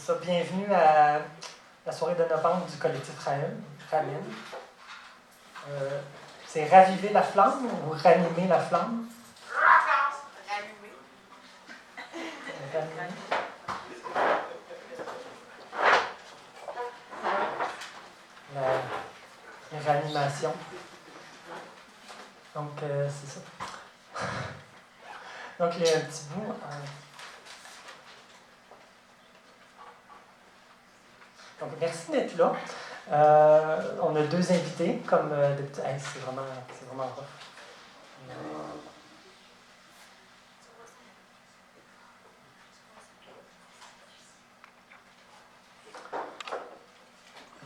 ça. Bienvenue à la soirée de novembre du collectif Ramen. C'est raviver la flamme ou ranimer la flamme? Ranimer. Ranimer. La réanimation. Donc, c'est ça. Donc, il y a un petit bout. Donc, merci d'être là. On a deux invités, comme d'habitude. Hey, c'est vraiment rough.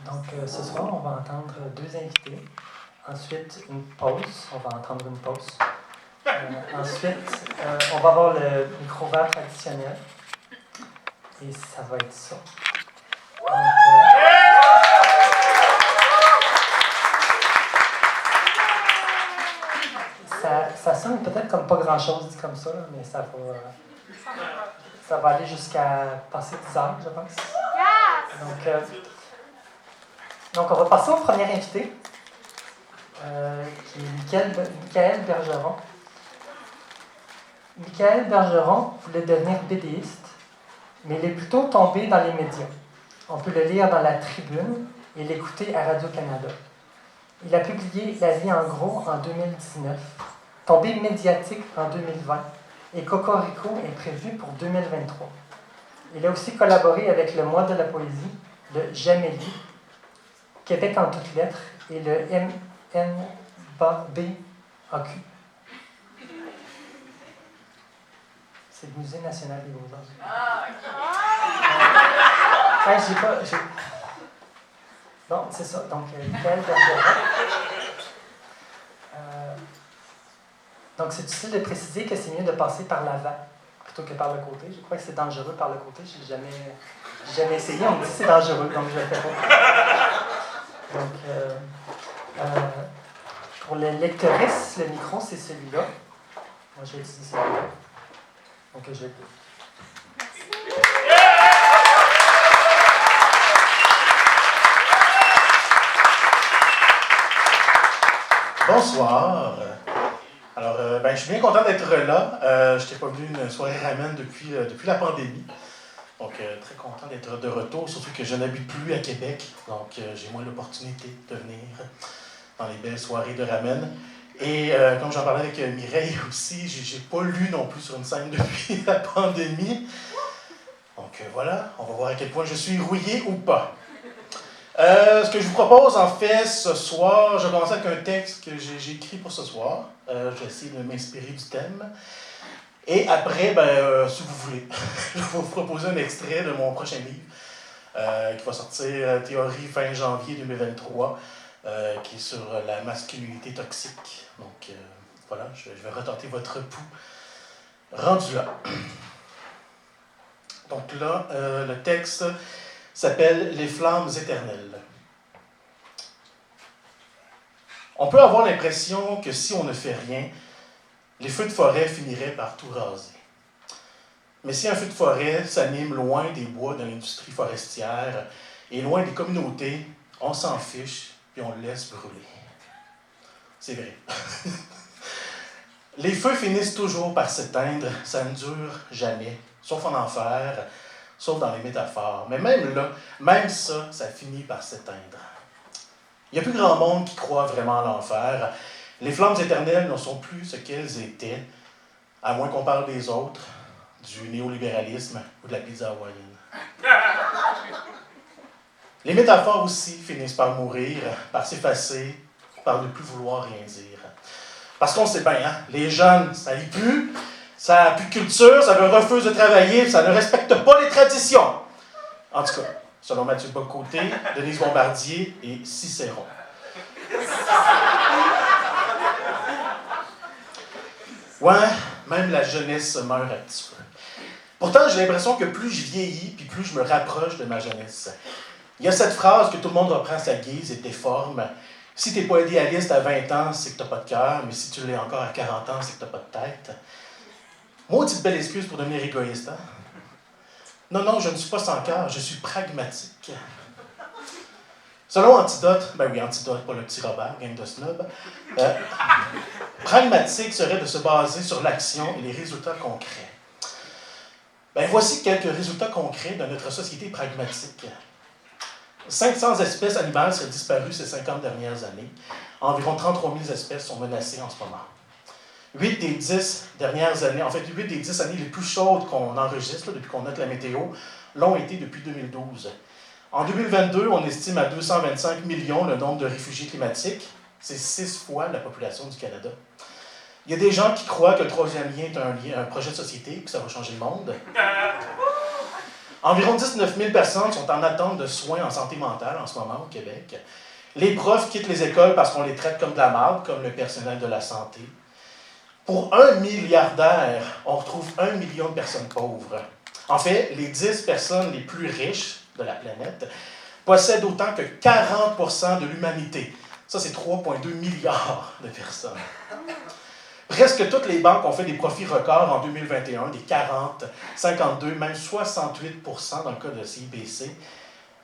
Donc, ce soir, on va entendre deux invités. Ensuite, une pause. On va entendre une pause. Ensuite, on va avoir le micro-verre traditionnel. Et ça va être ça. Donc, ça sonne peut-être comme pas grand-chose dit comme ça, là, mais ça va aller jusqu'à passer 10 heures, je pense. Donc, on va passer au premier invité, qui est Michael Bergeron. Michael Bergeron voulait devenir BDiste, mais il est plutôt tombé dans les médias. On peut le lire dans La Tribune et l'écouter à Radio-Canada. Il a publié La vie en gros en 2019, Tombé médiatique en 2020 et Cocorico est prévu pour 2023. Il a aussi collaboré avec le Mois de la poésie, le Jamélie, Québec en toutes lettres et le MNBAQ. C'est le Musée national des beaux-arts. Bon, c'est ça. Donc, Michael Bergeron. Donc, c'est difficile de préciser que c'est mieux de passer par l'avant plutôt que par le côté. Je crois que c'est dangereux par le côté. Je n'ai jamais essayé. On me dit que c'est dangereux, donc je ne le fais pas. Donc, pour les lectrices, le micro, c'est celui-là. Moi, je vais utiliser celui-là. Donc, je vais... Bonsoir. Alors, je suis bien content d'être là. Je n'étais pas venu une soirée ramen depuis la pandémie. Donc, très content d'être de retour, surtout que je n'habite plus à Québec. Donc, j'ai moins l'opportunité de venir dans les belles soirées de ramen. Et comme j'en parlais avec Mireille aussi, j'ai pas lu non plus sur une scène depuis la pandémie. Donc, voilà, on va voir à quel point je suis rouillé ou pas. Ce que je vous propose, en fait, ce soir, je vais commencer avec un texte que j'ai écrit pour ce soir. Je vais essayer de m'inspirer du thème. Et après, si vous voulez, je vais vous proposer un extrait de mon prochain livre qui va sortir théorie fin janvier 2023, qui est sur la masculinité toxique. Donc, voilà, je vais retenter votre pouls. Rendu là. Donc là, le texte s'appelle « Les flammes éternelles ». On peut avoir l'impression que si on ne fait rien, les feux de forêt finiraient par tout raser. Mais si un feu de forêt s'anime loin des bois de l'industrie forestière et loin des communautés, on s'en fiche et on le laisse brûler. C'est vrai. Les feux finissent toujours par s'éteindre, ça ne dure jamais, sauf en enfer, sauf dans les métaphores. Mais même là, même ça finit par s'éteindre. Il n'y a plus grand monde qui croit vraiment à l'enfer. Les flammes éternelles ne sont plus ce qu'elles étaient, à moins qu'on parle des autres, du néolibéralisme ou de la pizza hawaïenne. Les métaphores aussi finissent par mourir, par s'effacer, par ne plus vouloir rien dire. Parce qu'on sait bien, les jeunes, ça y pue, ça n'a plus de culture, ça refuse de travailler, ça ne respecte pas les traditions. En tout cas, selon Mathieu Bocoté, Denise Bombardier et Cicéron. Ouais, même la jeunesse meurt un petit peu. Pourtant, j'ai l'impression que plus je vieillis, puis plus je me rapproche de ma jeunesse. Il y a cette phrase que tout le monde reprend à sa guise et déforme. Si t'es pas idéaliste à 20 ans, c'est que t'as pas de cœur, mais si tu l'es encore à 40 ans, c'est que t'as pas de tête. Maudite belle excuse pour devenir égoïste, hein? Non, non, je ne suis pas sans cœur, je suis pragmatique. Selon Antidote, ben oui, Antidote, pas le petit Robert, gang de snob, pragmatique serait de se baser sur l'action et les résultats concrets. Ben voici quelques résultats concrets de notre société pragmatique. 500 espèces animales seraient disparues ces 50 dernières années. Environ 33 000 espèces sont menacées en ce moment. 8 des 10 dernières années, en fait, 8 des 10 années les plus chaudes qu'on enregistre, là, depuis qu'on note la météo, l'ont été depuis 2012. En 2022, on estime à 225 millions le nombre de réfugiés climatiques. C'est 6 fois la population du Canada. Il y a des gens qui croient que le troisième lien est un projet de société et que ça va changer le monde. Environ 19 000 personnes sont en attente de soins en santé mentale en ce moment au Québec. Les profs quittent les écoles parce qu'on les traite comme de la marde, comme le personnel de la santé. Pour 1 milliardaire, on retrouve 1 million de personnes pauvres. En fait, les 10 personnes les plus riches de la planète possèdent autant que 40% de l'humanité. Ça, c'est 3,2 milliards de personnes. Presque toutes les banques ont fait des profits records en 2021, des 40, 52, même 68% dans le cas de CIBC.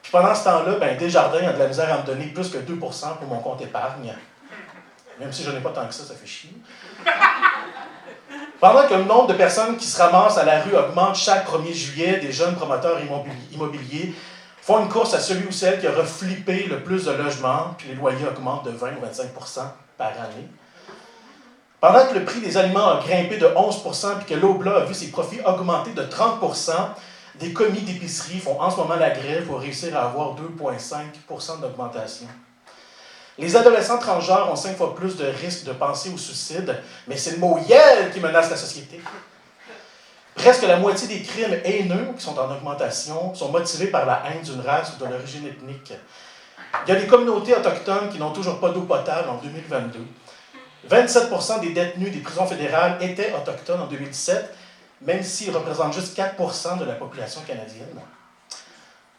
Puis pendant ce temps-là, ben, Desjardins a de la misère à me donner plus que 2% pour mon compte épargne. Même si je n'ai pas tant que ça fait chier. Pendant que le nombre de personnes qui se ramassent à la rue augmente chaque 1er juillet, des jeunes promoteurs immobiliers font une course à celui ou celle qui aura flippé le plus de logements, puis les loyers augmentent de 20 ou 25% par année. Pendant que le prix des aliments a grimpé de 11% puis que l'Obla a vu ses profits augmenter de 30%, des commis d'épicerie font en ce moment la grève pour réussir à avoir 2,5% d'augmentation. Les adolescents transgenres ont 5 fois plus de risques de penser au suicide, mais c'est le mot « yel » qui menace la société. Presque la moitié des crimes haineux qui sont en augmentation sont motivés par la haine d'une race ou de l'origine ethnique. Il y a des communautés autochtones qui n'ont toujours pas d'eau potable en 2022. 27% des détenus des prisons fédérales étaient autochtones en 2017, même s'ils représentent juste 4% de la population canadienne.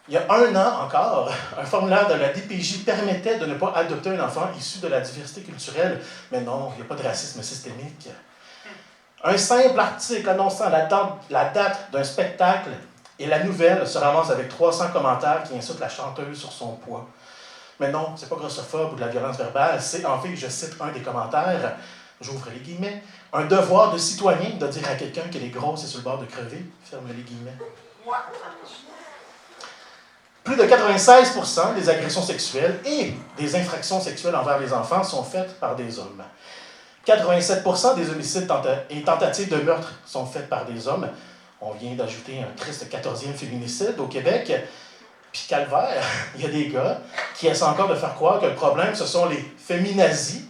Il y a 1 an encore, un formulaire de la DPJ permettait de ne pas adopter un enfant issu de la diversité culturelle, mais non, il n'y a pas de racisme systémique. Un simple article annonçant la date d'un spectacle et la nouvelle se ramasse avec 300 commentaires qui insultent la chanteuse sur son poids. Mais non, c'est pas grossophobe ou de la violence verbale, c'est, en fait, je cite un des commentaires, j'ouvre les guillemets, un devoir de citoyen de dire à quelqu'un qu'elle est grosse et sur le bord de crever, ferme les guillemets. Plus de 96% des agressions sexuelles et des infractions sexuelles envers les enfants sont faites par des hommes. 87% des homicides et tentatives de meurtre sont faites par des hommes. On vient d'ajouter un triste 14e féminicide au Québec. Puis calvaire, il y a des gars qui essaient encore de faire croire que le problème, ce sont les féminazis,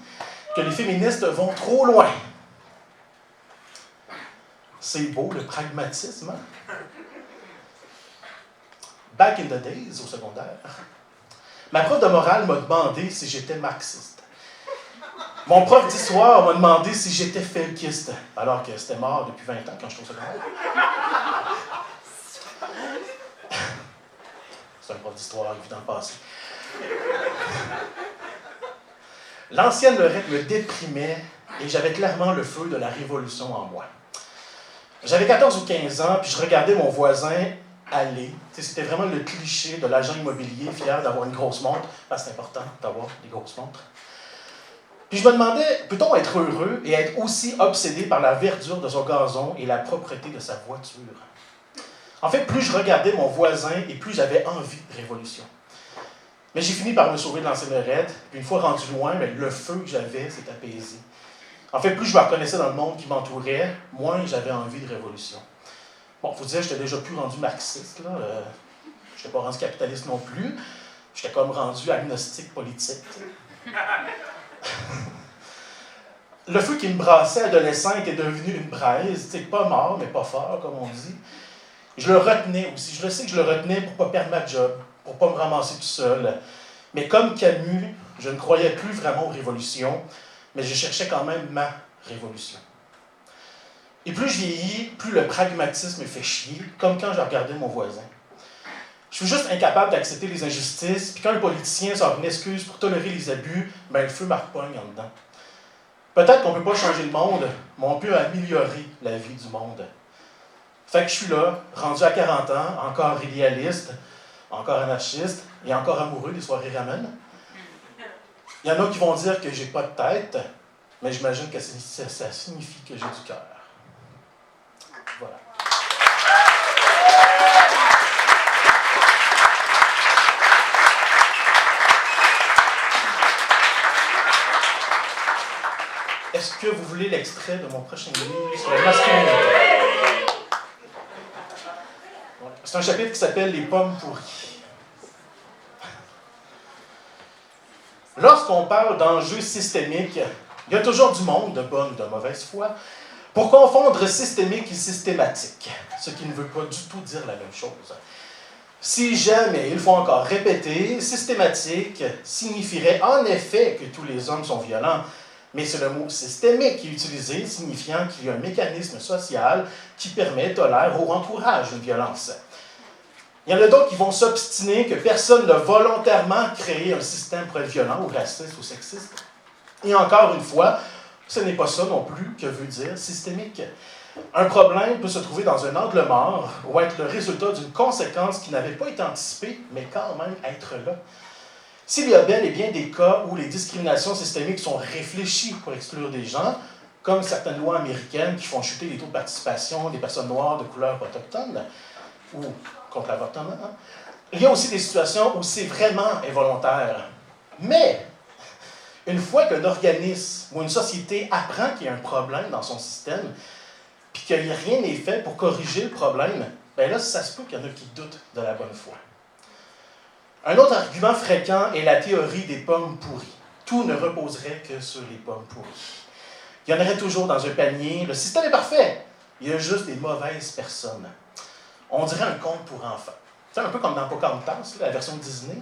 que les féministes vont trop loin. C'est beau, le pragmatisme, hein? Back in the days, au secondaire, ma prof de morale m'a demandé si j'étais marxiste. Mon prof d'histoire m'a demandé si j'étais felkiste, alors que c'était mort depuis 20 ans quand je suis au secondaire. C'est un prof d'histoire vu dans le passé. L'ancienne Lorette me déprimait et j'avais clairement le feu de la révolution en moi. J'avais 14 ou 15 ans, puis je regardais mon voisin aller. C'était vraiment le cliché de l'agent immobilier fier d'avoir une grosse montre, parce que c'est important d'avoir des grosses montres. Puis je me demandais, peut-on être heureux et être aussi obsédé par la verdure de son gazon et la propreté de sa voiture? En fait, plus je regardais mon voisin et plus j'avais envie de révolution. Mais j'ai fini par me sauver de l'ancienne Lorette, puis une fois rendu loin, mais le feu que j'avais s'est apaisé. En fait, plus je me reconnaissais dans le monde qui m'entourait, moins j'avais envie de révolution. Bon, il faut dire, j'étais déjà plus rendu marxiste, là. Je n'étais pas rendu capitaliste non plus. J'étais comme rendu agnostique politique. Le feu qui me brassait adolescent était devenu une braise, pas mort, mais pas fort, comme on dit. Je le retenais aussi. Je le sais que je le retenais pour ne pas perdre ma job, pour ne pas me ramasser tout seul. Mais comme Camus, je ne croyais plus vraiment aux révolutions, mais je cherchais quand même ma révolution. Et plus je vieillis, plus le pragmatisme me fait chier, comme quand je regardais mon voisin. Je suis juste incapable d'accepter les injustices, puis quand un politicien sort une excuse pour tolérer les abus, ben le feu m'arpogne en dedans. Peut-être qu'on ne peut pas changer le monde, mais on peut améliorer la vie du monde. Fait que je suis là, rendu à 40 ans, encore idéaliste, encore anarchiste et encore amoureux des soirées ramen. Il y en a qui vont dire que j'ai pas de tête, mais j'imagine que ça signifie que j'ai du cœur. Voilà. Est-ce que vous voulez l'extrait de mon prochain livre sur la masculinité? C'est un chapitre qui s'appelle « Les pommes pourries ». Lorsqu'on parle d'enjeux systémiques, il y a toujours du monde de bonne ou de mauvaise foi pour confondre systémique et systématique, ce qui ne veut pas du tout dire la même chose. Si jamais il faut encore répéter, systématique signifierait en effet que tous les hommes sont violents, mais c'est le mot systémique qui est utilisé, signifiant qu'il y a un mécanisme social qui permet, tolère ou encourage une violence. Il y en a d'autres qui vont s'obstiner que personne n'a volontairement créé un système pour être violent ou raciste ou sexiste. Et encore une fois, ce n'est pas ça non plus que veut dire systémique. Un problème peut se trouver dans un angle mort ou être le résultat d'une conséquence qui n'avait pas été anticipée, mais quand même être là. S'il y a bel et bien des cas où les discriminations systémiques sont réfléchies pour exclure des gens, comme certaines lois américaines qui font chuter les taux de participation des personnes noires de couleur autochtone, ou contre l'avortement, il y a aussi des situations où c'est vraiment involontaire. Mais, une fois qu'un organisme ou une société apprend qu'il y a un problème dans son système, puis que rien n'est fait pour corriger le problème, bien là, ça se peut qu'il y en a qui doutent de la bonne foi. Un autre argument fréquent est la théorie des pommes pourries. Tout ne reposerait que sur les pommes pourries. Il y en aurait toujours dans un panier. Le système est parfait. Il y a juste des mauvaises personnes. On dirait un conte pour enfants. C'est un peu comme dans Pocahontas, la version Disney.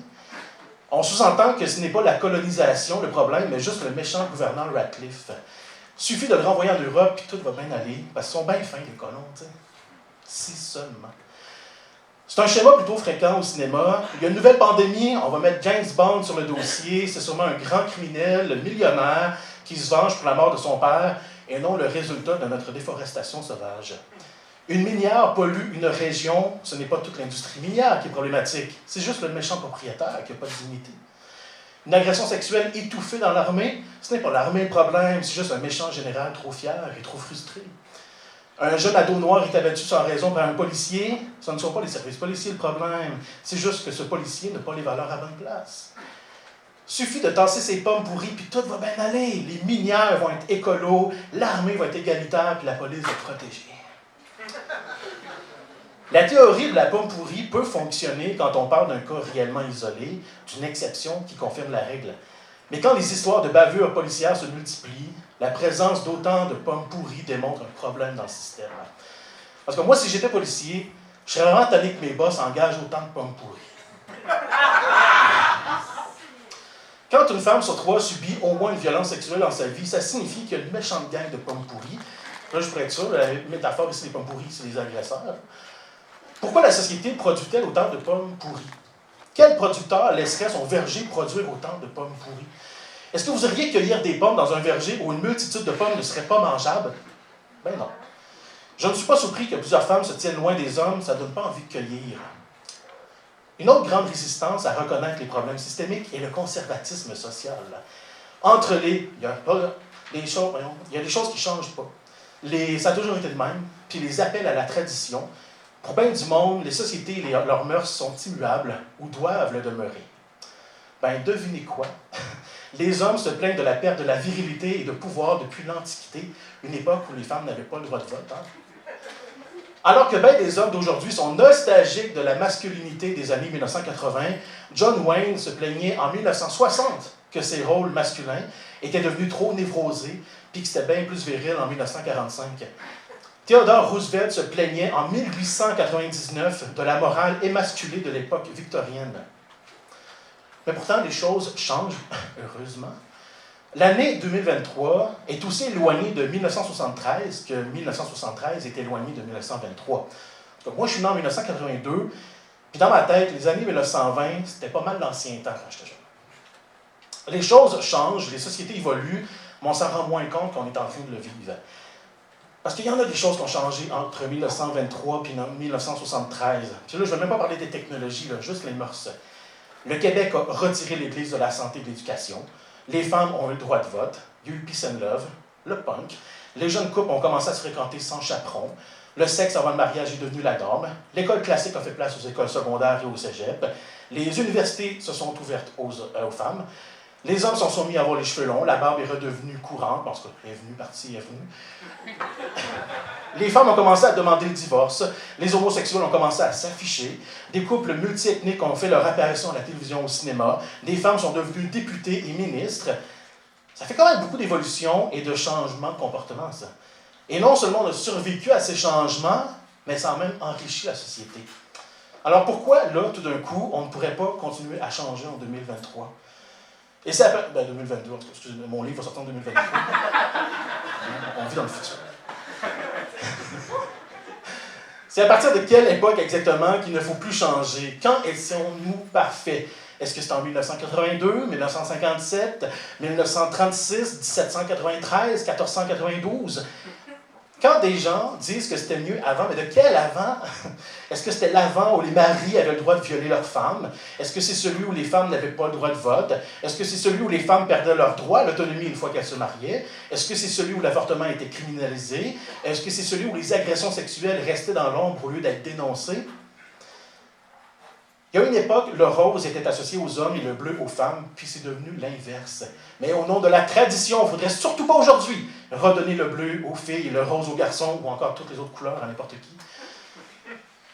On sous-entend que ce n'est pas la colonisation le problème, mais juste le méchant gouverneur Ratcliffe. Suffit de le renvoyer en Europe, puis tout va bien aller, parce qu'ils sont bien fins, les colons, tu sais. Si seulement. C'est un schéma plutôt fréquent au cinéma. Il y a une nouvelle pandémie, on va mettre James Bond sur le dossier. C'est sûrement un grand criminel, millionnaire, qui se venge pour la mort de son père, et non le résultat de notre déforestation sauvage. Une minière pollue une région, ce n'est pas toute l'industrie minière qui est problématique, c'est juste le méchant propriétaire qui n'a pas de dignité. Une agression sexuelle étouffée dans l'armée, ce n'est pas l'armée le problème, c'est juste un méchant général trop fier et trop frustré. Un jeune ado noir est abattu sans raison par un policier, ce ne sont pas les services policiers le problème, c'est juste que ce policier n'a pas les valeurs à bonne place. Suffit de tasser ses pommes pourries, puis tout va bien aller. Les minières vont être écolos, l'armée va être égalitaire, puis la police va protéger. La théorie de la pomme pourrie peut fonctionner quand on parle d'un cas réellement isolé, d'une exception qui confirme la règle. Mais quand les histoires de bavures policières se multiplient, la présence d'autant de pommes pourries démontre un problème dans le système. Parce que moi, si j'étais policier, je serais vraiment tanné que mes boss engagent autant de pommes pourries. Quand une femme sur 3 subit au moins une violence sexuelle dans sa vie, ça signifie qu'il y a une méchante gang de pommes pourries. Là, je pourrais être sûr, la métaphore ici des pommes pourries, c'est les agresseurs. Pourquoi la société produit-elle autant de pommes pourries? Quel producteur laisserait son verger produire autant de pommes pourries? Est-ce que vous iriez cueillir des pommes dans un verger où une multitude de pommes ne seraient pas mangeables? Ben non. Je ne suis pas surpris que plusieurs femmes se tiennent loin des hommes, ça ne donne pas envie de cueillir. Une autre grande résistance à reconnaître les problèmes systémiques est le conservatisme social. Entre il y a des choses qui ne changent pas. Ça a toujours été le même, puis les appels à la tradition. Pour bien du monde, les sociétés et leurs mœurs sont immuables ou doivent le demeurer. Ben, devinez quoi? Les hommes se plaignent de la perte de la virilité et de pouvoir depuis l'Antiquité, une époque où les femmes n'avaient pas le droit de vote. Alors que bien des hommes d'aujourd'hui sont nostalgiques de la masculinité des années 1980, John Wayne se plaignait en 1960 que ses rôles masculins étaient devenus trop névrosés, puis que c'était bien plus viril en 1945. Theodore Roosevelt se plaignait en 1899 de la morale émasculée de l'époque victorienne. Mais pourtant, les choses changent, heureusement. L'année 2023 est aussi éloignée de 1973 que 1973 est éloignée de 1923. Donc, moi, je suis né en 1982, puis dans ma tête, les années 1920, c'était pas mal l'ancien temps quand j'étais jeune. Les choses changent, les sociétés évoluent, mais on s'en rend moins compte qu'on est en train de le vivre. Parce qu'il y en a des choses qui ont changé entre 1923 et 1973. Puis là, je ne vais même pas parler des technologies, là, juste les mœurs. Le Québec a retiré l'Église de la santé et de l'éducation. Les femmes ont eu le droit de vote. Il y a eu le peace and love, le punk. Les jeunes couples ont commencé à se fréquenter sans chaperon. Le sexe avant le mariage est devenu la norme. L'école classique a fait place aux écoles secondaires et au cégep. Les universités se sont ouvertes aux femmes. Les hommes s'en sont mis à avoir les cheveux longs. La barbe est redevenue courante. Parce qu'elle est venue, partie, est venue. Les femmes ont commencé à demander le divorce. Les homosexuels ont commencé à s'afficher. Des couples multiethniques ont fait leur apparition à la télévision, au cinéma. Des femmes sont devenues députées et ministres. Ça fait quand même beaucoup d'évolutions et de changements de comportement, ça. Et non seulement on a survécu à ces changements, mais ça a même enrichi la société. Alors pourquoi, là, tout d'un coup, on ne pourrait pas continuer à changer en 2023? Et c'est après... 2022, excusez-moi, mon livre va sortir en 2023. On vit dans le futur. C'est à partir de quelle époque exactement qu'il ne faut plus changer? Quand étions-nous parfaits? Est-ce que c'est en 1982, 1957, 1936, 1793, 1492? Quand des gens disent que c'était mieux avant, mais de quel avant? Est-ce que c'était l'avant où les maris avaient le droit de violer leurs femmes? Est-ce que c'est celui où les femmes n'avaient pas le droit de vote? Est-ce que c'est celui où les femmes perdaient leur droit à l'autonomie une fois qu'elles se mariaient? Est-ce que c'est celui où l'avortement était criminalisé? Est-ce que c'est celui où les agressions sexuelles restaient dans l'ombre au lieu d'être dénoncées? Il y a une époque, le rose était associé aux hommes et le bleu aux femmes, puis c'est devenu l'inverse. Mais au nom de la tradition, il ne faudrait surtout pas aujourd'hui redonner le bleu aux filles et le rose aux garçons, ou encore toutes les autres couleurs à n'importe qui.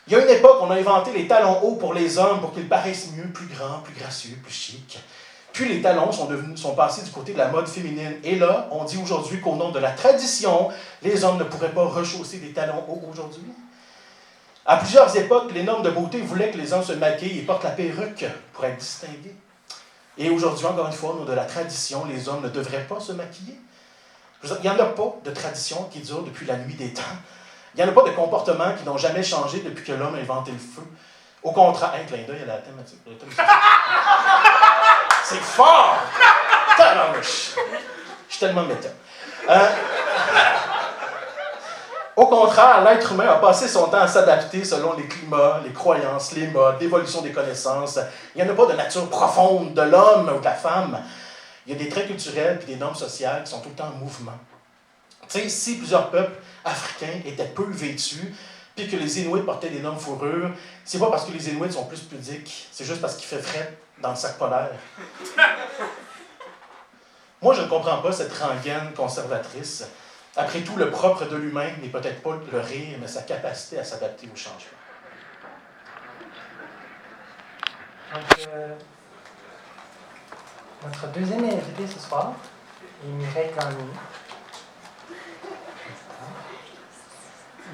Il y a une époque, on a inventé les talons hauts pour les hommes pour qu'ils paraissent mieux, plus grands, plus gracieux, plus chics. Puis les talons sont passés du côté de la mode féminine. Et là, on dit aujourd'hui qu'au nom de la tradition, les hommes ne pourraient pas rechausser des talons hauts aujourd'hui. À plusieurs époques, les normes de beauté voulaient que les hommes se maquillent et portent la perruque pour être distingués. Et aujourd'hui, encore une fois, au nom de la tradition, les hommes ne devraient pas se maquiller. Il n'y en a pas de tradition qui dure depuis la nuit des temps. Il n'y en a pas de comportements qui n'ont jamais changé depuis que l'homme a inventé le feu. Au contraire, un clin d'œil à la thématique. C'est fort! Je suis tellement méta. Au contraire, l'être humain a passé son temps à s'adapter selon les climats, les croyances, les modes, l'évolution des connaissances. Il n'y en a pas de nature profonde de l'homme ou de la femme. Il y a des traits culturels et des normes sociales qui sont tout le temps en mouvement. Tu sais, si plusieurs peuples africains étaient peu vêtus, puis que les Inuits portaient d'énormes fourrures, c'est pas parce que les Inuits sont plus pudiques, c'est juste parce qu'il fait frais dans le sac polaire. Moi, je ne comprends pas cette rengaine conservatrice. Après tout, le propre de l'humain n'est peut-être pas le rire, mais sa capacité à s'adapter au changement. Donc, notre deuxième invité ce soir est Mireille Gagné.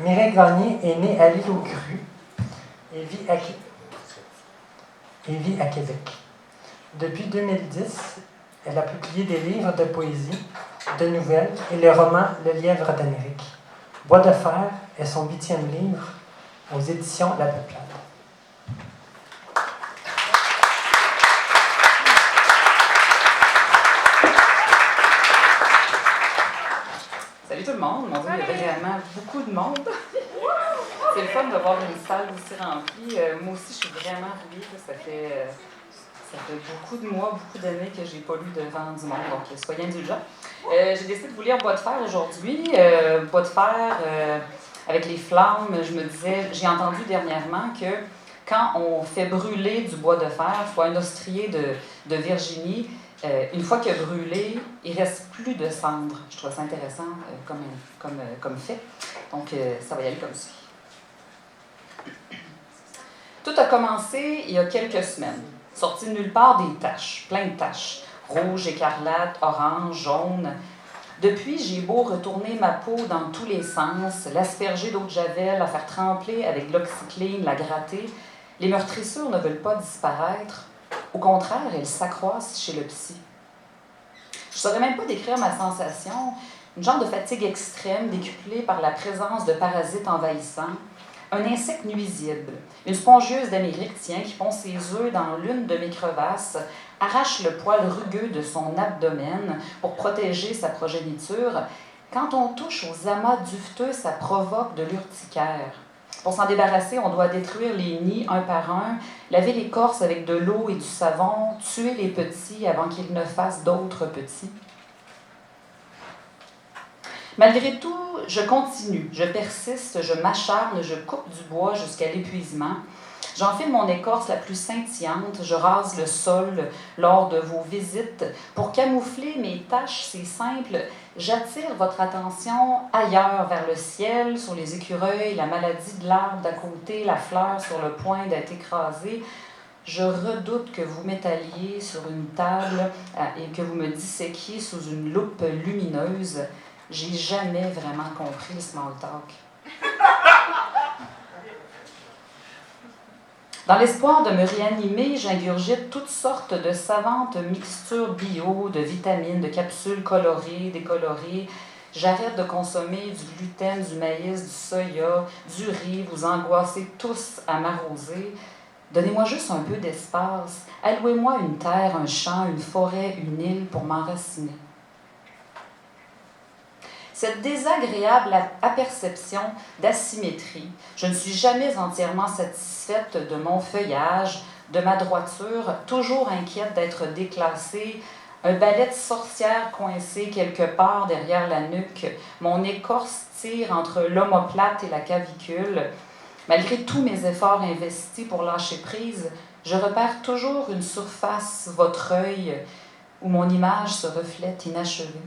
Mireille Gagné est née à l'île aux Crues et vit à Québec. Depuis 2010, elle a publié des livres de poésie, de nouvelles et le roman Le Lièvre d'Amérique. Bois de fer est son 8e livre aux éditions La Peuplade. Salut tout le monde. Mon Dieu, il y a vraiment beaucoup de monde. C'est le fun de voir une salle aussi remplie. Moi aussi, je suis vraiment rouillée. Ça fait beaucoup de mois, beaucoup d'années que je n'ai pas lu devant du monde, donc soyez indulgents. J'ai décidé de vous lire Bois de fer aujourd'hui. Bois de fer, avec les flammes, je me disais, j'ai entendu dernièrement que quand on fait brûler du bois de fer, soit un ostrier de Virginie, une fois qu'il a brûlé, il ne reste plus de cendres. Je trouve ça intéressant comme fait. Donc, ça va y aller comme ça. Tout a commencé il y a quelques semaines. Sorti de nulle part des taches, plein de taches. Rouge, écarlate, orange, jaune. Depuis, j'ai beau retourner ma peau dans tous les sens, l'asperger d'eau de javel, la faire tremper avec de l'oxycline, la gratter. Les meurtrissures ne veulent pas disparaître. Au contraire, elles s'accroissent chez le psy. Je ne saurais même pas décrire ma sensation. Une genre de fatigue extrême décuplée par la présence de parasites envahissants. Un insecte nuisible, une spongieuse d'Amérique, qui pond ses œufs dans l'une de mes crevasses, arrache le poil rugueux de son abdomen pour protéger sa progéniture. Quand on touche aux amas duveteux, ça provoque de l'urticaire. Pour s'en débarrasser, on doit détruire les nids un par un, laver l'écorce avec de l'eau et du savon, tuer les petits avant qu'ils ne fassent d'autres petits. Malgré tout, je continue, je persiste, je m'acharne, je coupe du bois jusqu'à l'épuisement. J'enfile mon écorce la plus scintillante, je rase le sol lors de vos visites. Pour camoufler mes tâches, c'est simple, j'attire votre attention ailleurs, vers le ciel, sur les écureuils, la maladie de l'arbre d'à côté, la fleur sur le point d'être écrasée. Je redoute que vous m'étaliez sur une table et que vous me disséquiez sous une loupe lumineuse. J'ai jamais vraiment compris le small talk. Dans l'espoir de me réanimer, j'ingurgite toutes sortes de savantes mixtures bio, de vitamines, de capsules colorées, décolorées. J'arrête de consommer du gluten, du maïs, du soya, du riz. Vous angoissez tous à m'arroser. Donnez-moi juste un peu d'espace. Allouez-moi une terre, un champ, une forêt, une île pour m'enraciner. Cette désagréable aperception d'asymétrie, je ne suis jamais entièrement satisfaite de mon feuillage, de ma droiture, toujours inquiète d'être déclassée, un balai de sorcière coincé quelque part derrière la nuque, mon écorce tire entre l'omoplate et la clavicule. Malgré tous mes efforts investis pour lâcher prise, je repère toujours une surface, votre œil, où mon image se reflète inachevée.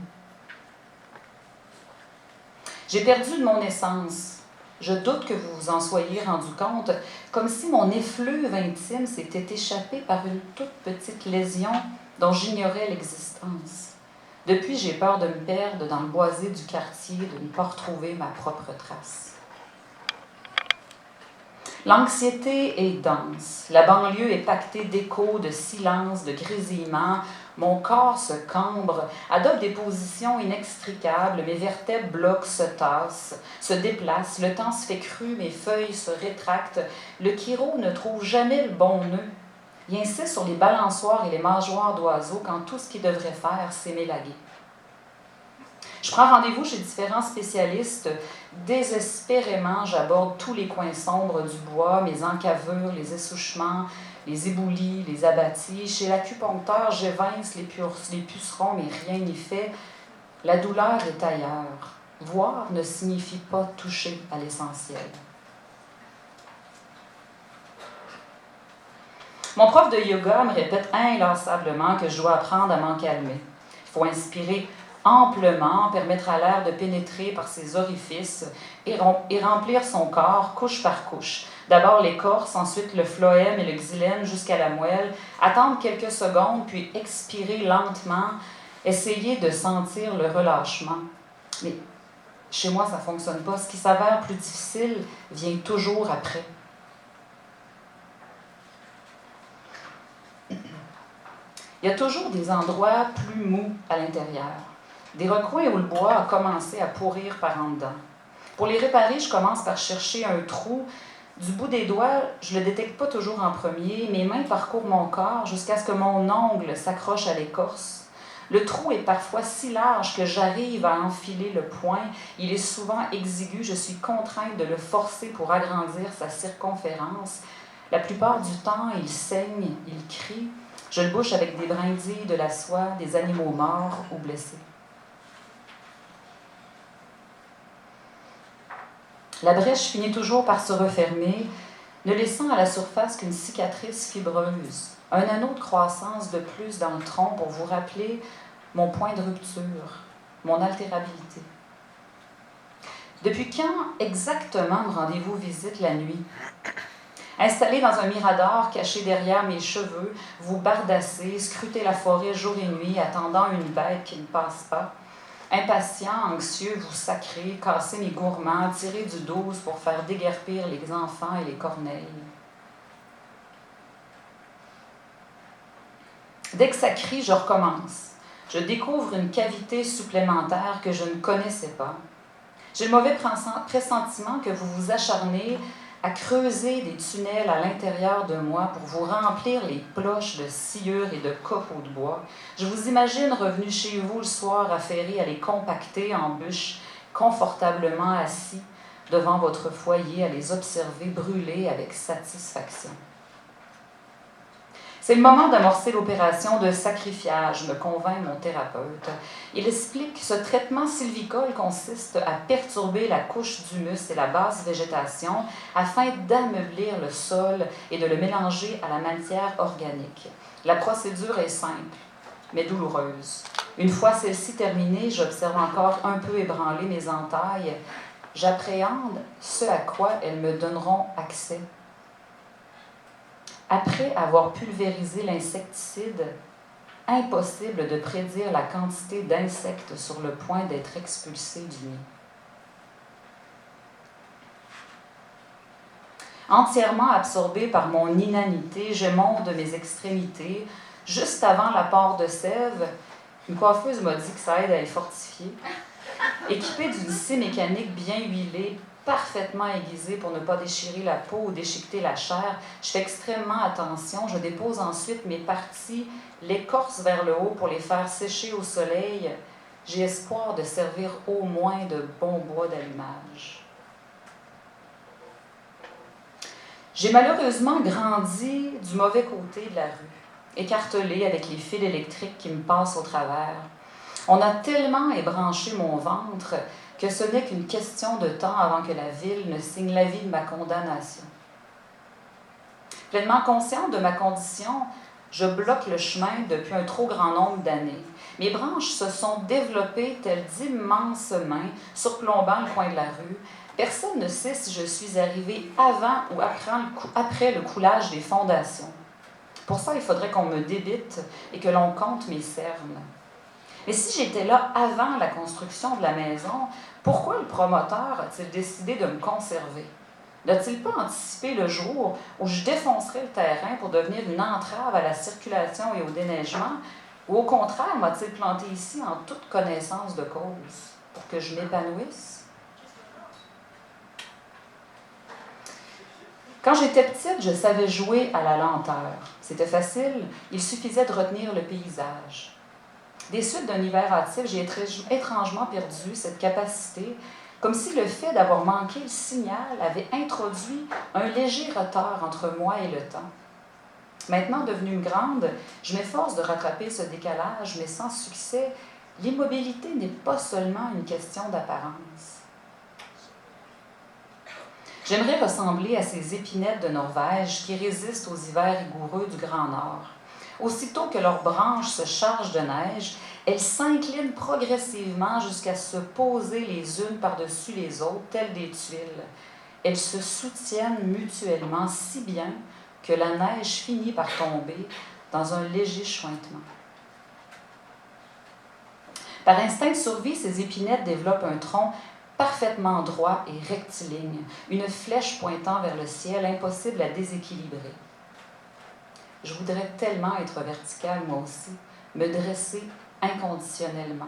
J'ai perdu de mon essence. Je doute que vous vous en soyez rendu compte, comme si mon effluve intime s'était échappé par une toute petite lésion dont j'ignorais l'existence. Depuis, j'ai peur de me perdre dans le boisé du quartier, de ne pas retrouver ma propre trace. L'anxiété est dense. La banlieue est pactée d'échos, de silence, de grésillements. Mon corps se cambre, adopte des positions inextricables. Mes vertèbres bloquent, se tassent, se déplacent. Le temps se fait cru, mes feuilles se rétractent. Le chiro ne trouve jamais le bon nœud. Il insiste sur les balançoires et les mangeoires d'oiseaux quand tout ce qu'il devrait faire, c'est m'élaguer. Je prends rendez-vous chez différents spécialistes. Désespérément, j'aborde tous les coins sombres du bois, mes encavures, les essouchements, les éboulis, les abattis. Chez l'acupuncteur, j'évince les pucerons, mais rien n'y fait. La douleur est ailleurs. Voir ne signifie pas toucher à l'essentiel. Mon prof de yoga me répète inlassablement que je dois apprendre à m'en calmer. Il faut inspirer amplement, permettre à l'air de pénétrer par ses orifices et remplir son corps couche par couche. D'abord l'écorce, ensuite le phloème et le xylème jusqu'à la moelle. Attendre quelques secondes, puis expirer lentement. Essayer de sentir le relâchement. Mais chez moi, ça ne fonctionne pas. Ce qui s'avère plus difficile vient toujours après. Il y a toujours des endroits plus mous à l'intérieur. Des recoins où le bois a commencé à pourrir par en dedans. Pour les réparer, je commence par chercher un trou. Du bout des doigts, je ne le détecte pas toujours en premier. Mes mains parcourent mon corps jusqu'à ce que mon ongle s'accroche à l'écorce. Le trou est parfois si large que j'arrive à enfiler le poing. Il est souvent exigu. Je suis contrainte de le forcer pour agrandir sa circonférence. La plupart du temps, il saigne, il crie. Je le bouche avec des brindilles de la soie, des animaux morts ou blessés. La brèche finit toujours par se refermer, ne laissant à la surface qu'une cicatrice fibreuse, un anneau de croissance de plus dans le tronc pour vous rappeler mon point de rupture, mon altérabilité. Depuis quand exactement me rendez-vous visite la nuit? Installé dans un mirador caché derrière mes cheveux, vous bardassez, scrutez la forêt jour et nuit, attendant une bête qui ne passe pas. Impatient, anxieux, vous sacrez, cassez mes gourmands, tirez du 12 pour faire déguerpir les enfants et les corneilles. Dès que ça crie, je recommence. Je découvre une cavité supplémentaire que je ne connaissais pas. J'ai le mauvais pressentiment que vous vous acharnez à creuser des tunnels à l'intérieur de moi pour vous remplir les cloches de sciure et de copeaux de bois. Je vous imagine revenu chez vous le soir affairé à les compacter en bûches, confortablement assis devant votre foyer, à les observer brûler avec satisfaction. C'est le moment d'amorcer l'opération de sacrifiage, me convainc mon thérapeute. Il explique que ce traitement sylvicole consiste à perturber la couche d'humus et la basse végétation afin d'ameublir le sol et de le mélanger à la matière organique. La procédure est simple, mais douloureuse. Une fois celle-ci terminée, j'observe encore un peu ébranler mes entailles. J'appréhende ce à quoi elles me donneront accès. Après avoir pulvérisé l'insecticide, impossible de prédire la quantité d'insectes sur le point d'être expulsés du nid. Entièrement absorbée par mon inanité, je monte de mes extrémités. Juste avant l'apport de sève, une coiffeuse m'a dit que ça aide à les fortifier. Équipée d'une scie mécanique bien huilée, parfaitement aiguisée pour ne pas déchirer la peau ou déchiqueter la chair, je fais extrêmement attention. Je dépose ensuite mes parties, l'écorce vers le haut pour les faire sécher au soleil. J'ai espoir de servir au moins de bon bois d'allumage. J'ai malheureusement grandi du mauvais côté de la rue, écartelée avec les fils électriques qui me passent au travers. On a tellement ébranché mon ventre que ce n'est qu'une question de temps avant que la ville ne signe l'avis de ma condamnation. Pleinement consciente de ma condition, je bloque le chemin depuis un trop grand nombre d'années. Mes branches se sont développées telles d'immenses mains surplombant le coin de la rue. Personne ne sait si je suis arrivée avant ou après le coulage des fondations. Pour ça, il faudrait qu'on me débite et que l'on compte mes cernes. Mais si j'étais là avant la construction de la maison, pourquoi le promoteur a-t-il décidé de me conserver? N'a-t-il pas anticipé le jour où je défoncerais le terrain pour devenir une entrave à la circulation et au déneigement? Ou au contraire, m'a-t-il planté ici en toute connaissance de cause pour que je m'épanouisse? Quand j'étais petite, je savais jouer à la lenteur. C'était facile, il suffisait de retenir le paysage. Des suites d'un hiver hâtif, j'ai étrangement perdu cette capacité, comme si le fait d'avoir manqué le signal avait introduit un léger retard entre moi et le temps. Maintenant devenue grande, je m'efforce de rattraper ce décalage, mais sans succès. L'immobilité n'est pas seulement une question d'apparence. J'aimerais ressembler à ces épinettes de Norvège qui résistent aux hivers rigoureux du Grand Nord. Aussitôt que leurs branches se chargent de neige, elles s'inclinent progressivement jusqu'à se poser les unes par-dessus les autres, telles des tuiles. Elles se soutiennent mutuellement si bien que la neige finit par tomber dans un léger chuintement. Par instinct de survie, ces épinettes développent un tronc parfaitement droit et rectiligne, une flèche pointant vers le ciel, impossible à déséquilibrer. Je voudrais tellement être verticale, moi aussi, me dresser inconditionnellement.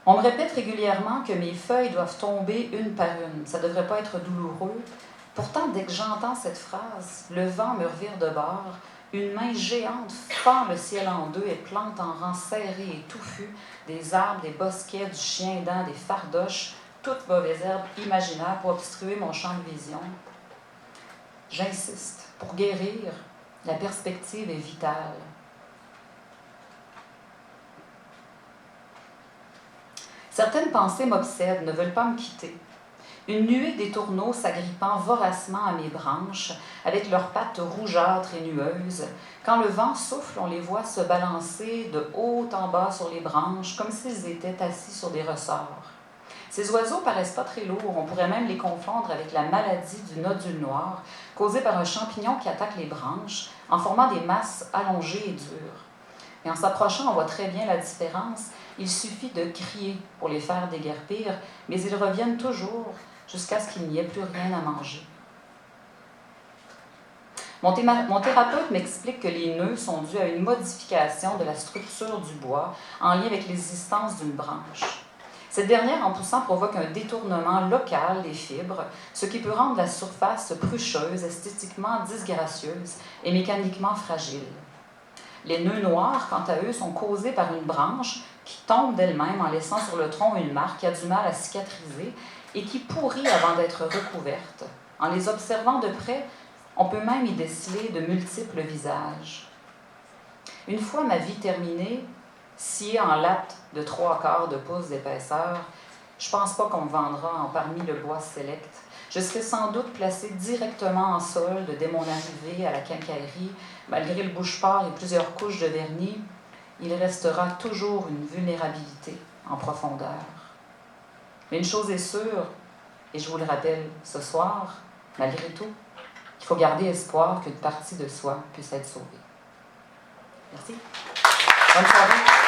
On me répète régulièrement que mes feuilles doivent tomber une par une. Ça ne devrait pas être douloureux. Pourtant, dès que j'entends cette phrase, le vent me revire de bord, une main géante fend le ciel en deux et plante en rangs serrés et touffus des arbres, des bosquets, du chien-dent, des fardoches, toutes mauvaises herbes imaginaires pour obstruer mon champ de vision. J'insiste. Pour guérir, la perspective est vitale. Certaines pensées m'obsèdent, ne veulent pas me quitter. Une nuée d'étourneaux s'agrippant voracement à mes branches, avec leurs pattes rougeâtres et nueuses. Quand le vent souffle, on les voit se balancer de haut en bas sur les branches, comme s'ils étaient assis sur des ressorts. Ces oiseaux paraissent pas très lourds, on pourrait même les confondre avec la maladie du nodule noir, causée par un champignon qui attaque les branches, en formant des masses allongées et dures. Et en s'approchant, on voit très bien la différence. Il suffit de crier pour les faire déguerpir, mais ils reviennent toujours jusqu'à ce qu'il n'y ait plus rien à manger. Mon thérapeute m'explique que les nœuds sont dus à une modification de la structure du bois en lien avec l'existence d'une branche. Cette dernière, en poussant, provoque un détournement local des fibres, ce qui peut rendre la surface prucheuse, esthétiquement disgracieuse et mécaniquement fragile. Les nœuds noirs, quant à eux, sont causés par une branche qui tombe d'elle-même en laissant sur le tronc une marque qui a du mal à cicatriser et qui pourrit avant d'être recouverte. En les observant de près, on peut même y déceler de multiples visages. Une fois ma vie terminée, sciée en lattes de 3/4 de pouce d'épaisseur, je pense pas qu'on me vendra parmi le bois select. Je serai sans doute placée directement en solde dès mon arrivée à la quincaillerie. Malgré le bouche-port et plusieurs couches de vernis, il restera toujours une vulnérabilité en profondeur. Mais une chose est sûre, et je vous le rappelle ce soir, malgré tout, il faut garder espoir qu'une partie de soi puisse être sauvée. Merci. Bonne soirée.